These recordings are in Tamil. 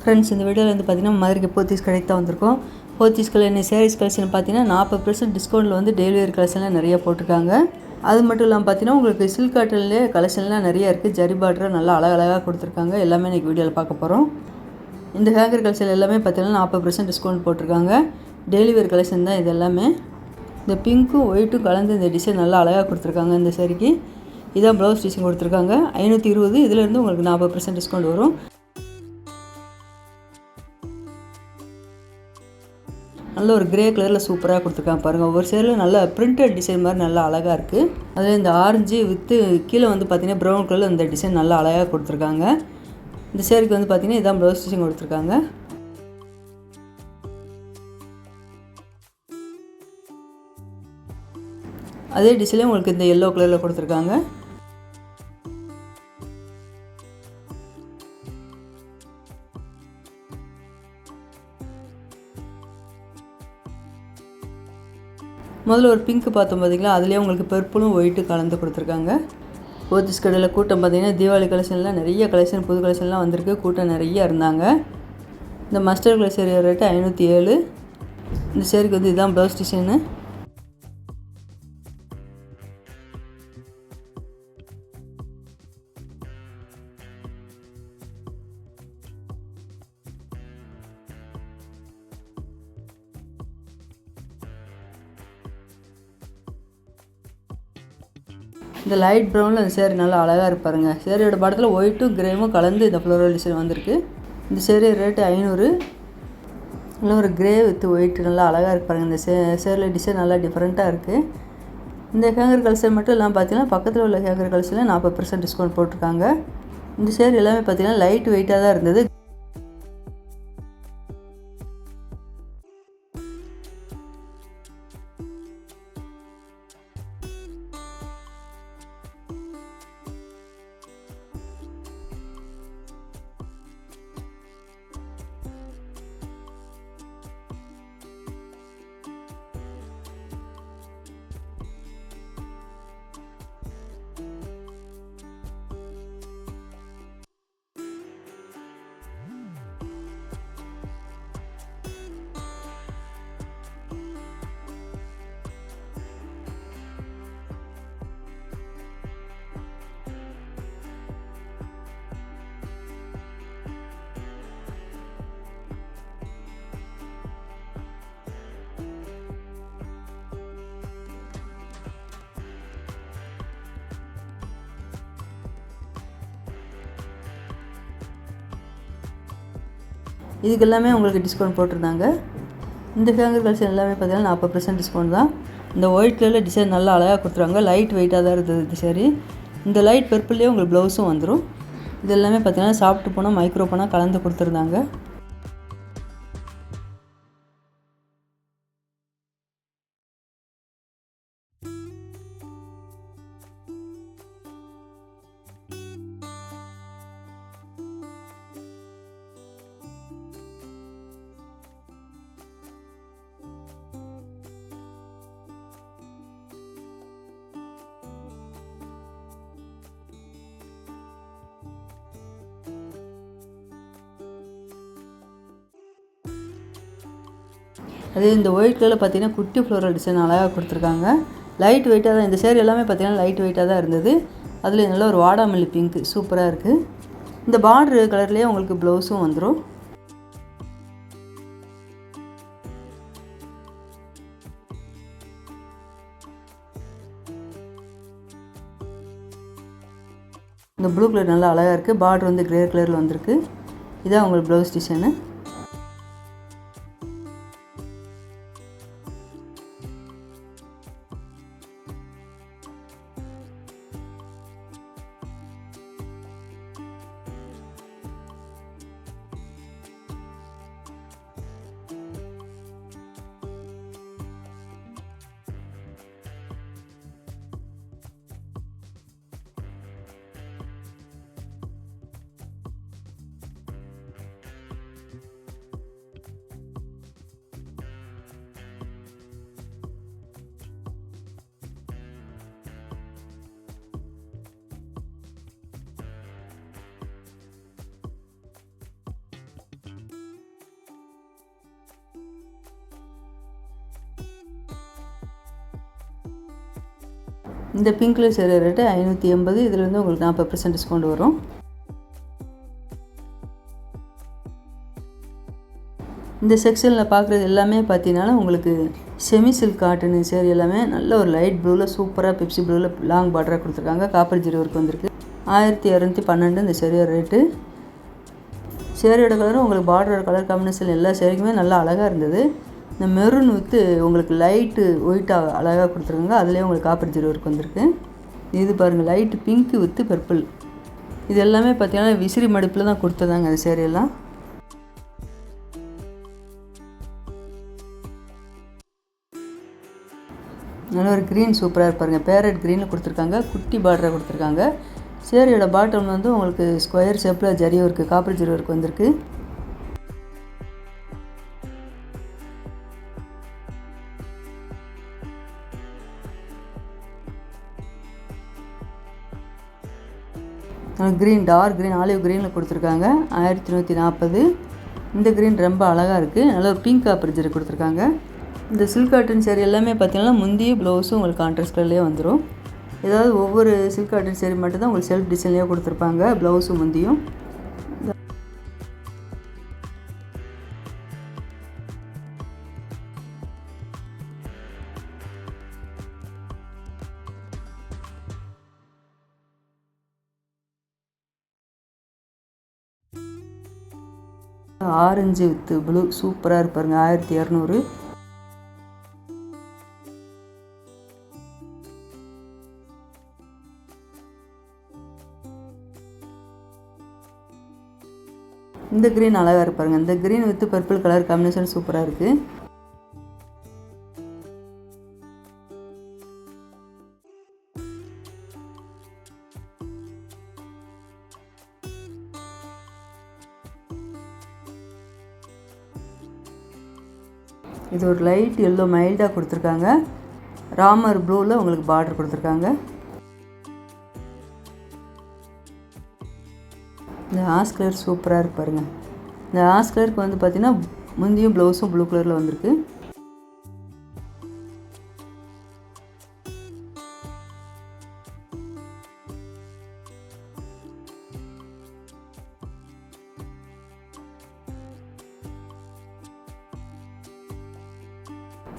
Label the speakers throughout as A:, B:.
A: ஃப்ரெண்ட்ஸ், இந்த வீடியோவில் வந்து பார்த்திங்கன்னா மதுரைக்கு போத்தீஸ் கடைக்கு தான் வந்திருக்கோம். போத்தீஸ் கடையில் சாரீஸ் கலெக்ஷன் பார்த்தீங்கன்னா 40% டிஸ்கவுண்ட்டில் வந்து டெய்லி வேர் கலெக்ஷன்லாம் நிறையா போட்டிருக்காங்க. அது மட்டும் இல்லாமல் பார்த்தீங்கன்னா உங்களுக்கு சில்க் காட்டன்லேயே கலெக்ஷன்லாம் நிறையா இருக்குது. ஜரி பார்டர் நல்லா அழகழகாக கொடுத்துருக்காங்க. எல்லாமே இன்றைக்கி வீடியோவில் பார்க்க போகிறோம். இந்த ஹேங்கர் கலெக்ஷன் எல்லாமே பார்த்தீங்கன்னா 40% டிஸ்கவுண்ட் போட்டிருக்காங்க. டெய்லி வேர் கலெக்ஷன் தான் இது எல்லாமே. இந்த பிங்க்கும் ஒயிட்டும் கலந்து இந்த டிசைன் நல்லா அழகாக கொடுத்துருக்காங்க. இந்த சாரிக்கு இதான் ப்ளவுஸ் டிசைன் கொடுத்துருக்காங்க. 520. இதிலேருந்து உங்களுக்கு 40% டிஸ்கவுண்ட் வரும். நல்ல ஒரு கிரே கலரில் சூப்பராக கொடுத்துருக்காங்க பாருங்கள். ஒவ்வொரு சேரில் நல்ல பிரிண்டட் டிசைன் மாதிரி நல்லா அழகாக இருக்குது. அதில் இந்த ஆரஞ்சு வித்து கீழே வந்து பார்த்திங்கன்னா ப்ரௌன் கலரில் இந்த டிசைன் நல்லா அழகாக கொடுத்துருக்காங்க. இந்த சேரிக்கு வந்து பார்த்திங்கன்னா இதான் ப்ளவுஸ் டிசைன் கொடுத்துருக்காங்க. அதே டிசைன்லேயே உங்களுக்கு இந்த எல்லோ கலரில் கொடுத்துருக்காங்க. முதல்ல ஒரு பிங்க் பார்த்தோம் பார்த்திங்களா, அதுலேயே உங்களுக்கு பர்பிளும் ஒயிட்டும் கலந்து கொடுத்துருக்காங்க. போத்தீஸ் கடையில் கூட்டம் பார்த்திங்கன்னா தீபாவளி கலெக்ஷன்லாம் நிறைய கலெக்ஷன் புது கலெக்ஷன்லாம் வந்திருக்கு. கூட்டம் நிறைய இருந்தாங்க. இந்த மஸ்டர்ட் கலர் சேரீ ரேட்டு 507. இந்த சேரீக்கு வந்து இதுதான் ப்ளவுஸ் டிசைனு. இந்த லைட் ப்ரௌனில் இந்த சேரீ நல்லா அழகாக இருப்பாருங்க. சேரீயோட படத்தில் ஒயிட்டும் கிரேவும் கலந்து இந்த ஃப்ளோரல் டிசைன் வந்திருக்கு. இந்த சேரீ ரேட்டு 500. நல்லா ஒரு கிரே வித் ஒயிட் நல்லா அழகாக இருப்பாருங்க. இந்த சேரீயில் டிசைன் நல்லா டிஃப்ரெண்ட்டாக இருக்குது. இந்த ஹேங்கர் கலெக்ஷன் மட்டும் இல்லாமல் பார்த்தீங்கன்னா பக்கத்தில் உள்ள ஹேங்கர் கலெக்ஷனில் 40% டிஸ்கவுண்ட் போட்டிருக்காங்க. இந்த சேரீ எல்லாமே பார்த்தீங்கன்னா லைட் வெயிட்டாக தான் இருந்தது. இதுக்கு எல்லாமே உங்களுக்கு டிஸ்கவுண்ட் போட்டிருந்தாங்க. இந்த ஹேங்கர் கலெக்ஷன் எல்லாமே பார்த்தீங்கன்னா 40% டிஸ்கவுண்ட் தான். இந்த ஒயிட் கலரில் டிசைன் நல்லா அழகாக கொடுத்துருவாங்க. லைட் வெயிட்டாக தான் இருந்தது இது சரி. இந்த லைட் பர்பிள்லேயே உங்களுக்கு ப்ளவுஸும் வந்துடும். இது எல்லாமே பார்த்தீங்கன்னா சாஃப்ட் போனால் மைக்ரோ போனால் கலந்து கொடுத்துருந்தாங்க. அதே இந்த ஒயிட் கலரில் பார்த்தீங்கன்னா குட்டி ஃப்ளோரல் டிசைன் அழகாக கொடுத்துருக்காங்க. லைட் வெயிட்டாக தான் இந்த சேரீ எல்லாமே பார்த்தீங்கன்னா லைட் வெயிட்டாக தான் இருந்தது. அதில் நல்ல ஒரு வாடாமல்லி பிங்க் சூப்பராக இருக்குது. இந்த பார்டர் கலர்லேயே உங்களுக்கு ப்ளவுஸும் வந்துடும். இந்த ப்ளூ கலர் நல்லா அழகாக இருக்குது. பார்டர் வந்து கிரே கலரில் வந்திருக்கு. இதான் உங்களுக்கு ப்ளவுஸ் டிசைனு. இந்த பிங்க் கலர் சேரீ ரேட்டு 580. இதில் வந்து உங்களுக்கு 40% டிஸ்கவுண்ட் வரும். இந்த செக்ஷனில் பார்க்குறது எல்லாமே பார்த்தீங்கன்னா உங்களுக்கு செமி சில்க் காட்டன் சேரீ எல்லாமே நல்ல ஒரு லைட் ப்ளூவில் சூப்பராக பெப்சி ப்ளூவில் லாங் பார்டராக கொடுத்துருக்காங்க. காப்பர் ஜரி ஒர்க் வந்திருக்கு. 1212 இந்த சேரீயோட ரேட்டு. சேரீயோட கலரும் உங்களுக்கு பார்டரோட கலர் காம்பினேஷன் எல்லா சேரீக்குமே நல்லா அழகாக இருந்தது. இந்த மெரூன் வித்து உங்களுக்கு லைட்டு ஒயிட்டாக அழகாக கொடுத்துருக்காங்க. அதுலேயே உங்களுக்கு காப்பர் ஜரி ஒர்க் வந்திருக்கு. இது பாருங்கள் லைட்டு பிங்க்கு வித்து பர்பிள். இது எல்லாமே பார்த்தீங்கன்னா விசிறி மடிப்பில் தான் கொடுத்ததாங்க அந்த சேரீயெல்லாம். நல்ல ஒரு க்ரீன் சூப்பராக இருப்பாருங்க. பேரட் க்ரீனில் கொடுத்துருக்காங்க. குட்டி பார்டராக கொடுத்துருக்காங்க. சேரீயோட பாட்டம் வந்து உங்களுக்கு ஸ்கொயர் ஷேப்பில் zari work copper zari work வந்திருக்கு. க்ரீன் டார்க் க்ரீன் ஆலிவ் க்ரீனில் கொடுத்துருக்காங்க. 1140. இந்த க்ரீன் ரொம்ப அழகாக இருக்குது. நல்ல ஒரு பிங்க் காப்பர் ஜரி கொடுத்துருக்காங்க. இந்த சில்க் காட்டன் சேரீ எல்லாமே பார்த்தீங்கன்னா முந்திய ப்ளவுஸும் உங்களுக்கு கான்ட்ராஸ்ட் கலர்லேயே வந்துடும். ஏதாவது ஒவ்வொரு சில்க் காட்டன் சேரீ மட்டும்தான் உங்களுக்கு செல்ஃப் டிசைன்லேயே கொடுத்துருப்பாங்க ப்ளவுஸும் முந்தியும். ஆரஞ்சு வித் ப்ளூ சூப்பராக இருப்பாருங்க. 1200. இந்த க்ரீன் அழகாக இருப்பாருங்க. இந்த green with purple colour combination சூப்பராக இருக்குது. இது ஒரு லைட் எல்லோ மைல்டாக கொடுத்துருக்காங்க. ராமர் ப்ளூவில் உங்களுக்கு பார்டர் கொடுத்துருக்காங்க. இந்த ஆஸ் கலர் சூப்பராக இருப்பாருங்க. இந்த ஆஸ் கலருக்கு வந்து பார்த்திங்கன்னா முந்தியும் ப்ளவுஸும் ப்ளூ கலரில் வந்திருக்கு.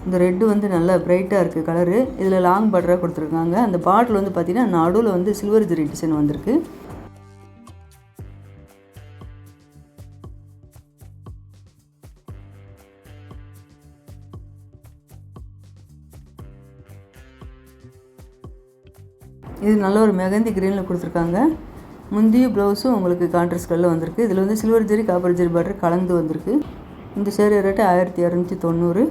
A: இந்த ரெட்டு வந்து நல்லா பிரைட்டாக இருக்குது கலரு. இதில் லாங் பார்டராக கொடுத்துருக்காங்க. அந்த பார்டர் வந்து பார்த்திங்கன்னா நடுவில் வந்து சில்வர் ஜரி டிசைன் வந்திருக்கு. இது நல்ல ஒரு மெகந்தி க்ரீனில் கொடுத்துருக்காங்க. முந்திய ப்ளவுஸும் உங்களுக்கு கான்ட்ராஸ்ட் கலரில் வந்திருக்கு. இதில் வந்து silver zari copper zari border கலந்து வந்திருக்கு. இந்த சேரீ ரேட்டு 1290.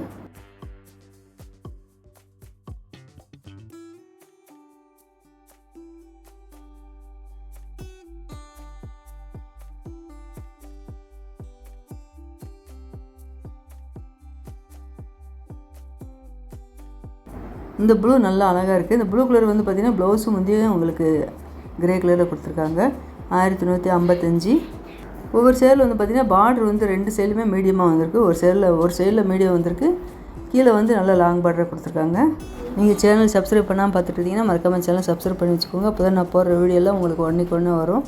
A: இந்த ப்ளூ நல்லா அழகாக இருக்குது. இந்த ப்ளூ கலர் வந்து பார்த்திங்கன்னா ப்ளவுஸும் வந்து உங்களுக்கு கிரே கலரில் கொடுத்துருக்காங்க. 1155. ஒவ்வொரு சேரில் வந்து பார்த்திங்கன்னா பார்டர் வந்து 2 சைடுமே மீடியமாக வந்திருக்கு. ஒரு சைடில் மீடியம் வந்திருக்கு. கீழே வந்து நல்லா லாங் பார்டராக கொடுத்துருக்காங்க. நீங்கள் சேனல் சப்ஸ்கிரைப் பண்ணாமல் பார்த்துட்டு இருந்தீங்கன்னா மறக்காமல் சேனல் சப்ஸ்கிரைப் பண்ணி வச்சுக்கோங்க. அப்போ தான் நான் போடுற வீடியோலாம் உங்களுக்கு ஒன்றுக்கு ஒன்று வரும்.